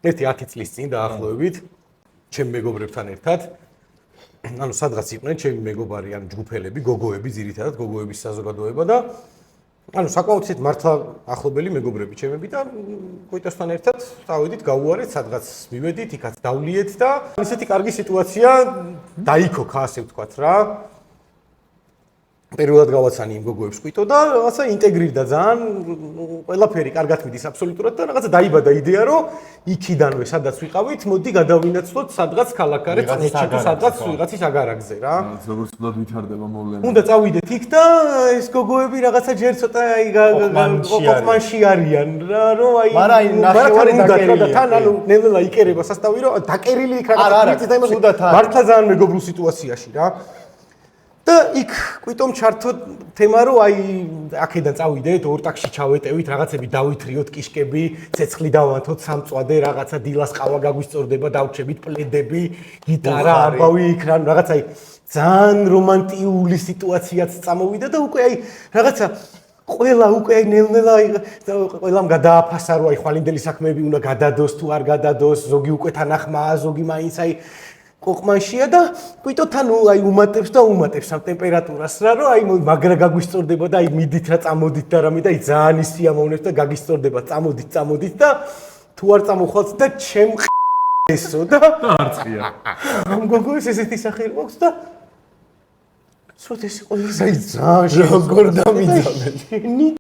ერთი 10 წლის წინ დაახლოებით ჩემი მეგობრებთან ერთად ანუ სადღაც იყვნენ ჩემი მეგობარი ან ჯგუფელები, გოგოები, ძირითადად გოგოების საზოგადოება და ანუ საკმაოდ ისეთ მართლა ახლობელი მეგობრები ჩემები და კოიტოსთან ერთად დავედით, გავუარეთ, სადღაც მივედით, იქაც დავლიეთ და ისეთი კარგი სიტუაცია დაიქოქა, ასე ვთქვათ რა. პირველად გავაცანი იმ გოგოებს ყვიტო და რაღაცა ინტეგრირდა ძალიან ყველაფერი კარგად მიდის აბსოლუტურად და რაღაცა დაიბადა იდეა რომ იქიდანვე სადაც ვიყავით მოდი გადავინაცვლოთ სადღაც ქალაქარეთ წნეთში თუ სადღაც ვიღაცის აგარაკზე რა როგორც თუნდაც ვითარდება მოვლენა უნდა წავიდეთ იქ და ეს გოგოები რაღაცა ჯერ ცოტა აი ყოფმანში არიან რა რომ აი ნახევარი დაკერილია თან ანუ ნელ-ნელა იკერება სასტავი რომ დაკერილი იქ რაღაცა და იმას მართლა ძალიან მეგობრულ სიტუაციაში რა და იქ კვიტომ ჩართო თემა რომ აი აქედან წავიდეთ ორ ტაქსში ჩავეტევით რაღაცები დავითრიოთ კიშკები ცეცხლი დავანთოთ სამწვადე რაღაცა დილას ყავა გაგვისწორდება დავრჩებით პლედები გიტარა ამბავი იქ რაღაც აი ძალიან რომანტიული სიტუაციაც წამოვიდა და უკვე აი რაღაცა ყველა უკვე აი ნელ-ნელა ყველამ გადააფასა რომ აი ხვალინდელი საქმეები უნდა გადადოს თუ არ გადადოს ზოგი უკვე თანახმაა ზოგი მაინც აი ყოყმანშია და კვიტოთან აი უმატებს და უმატებს ამ ტემპერატურას რა რომ აი მაგრა გაგვისწორდება და აი მიდით რა წამოდით და რამე და აი ძალიან ისიამოვნებს და გაგისწორდება წამოდით და თუ არ წამოხვალთ და ჩემ ესო და არწყია ამ გოგოს ესეთი სახე აქვს და სულ ეს ყოველს აი ძალიან როგორ დამიძაბენ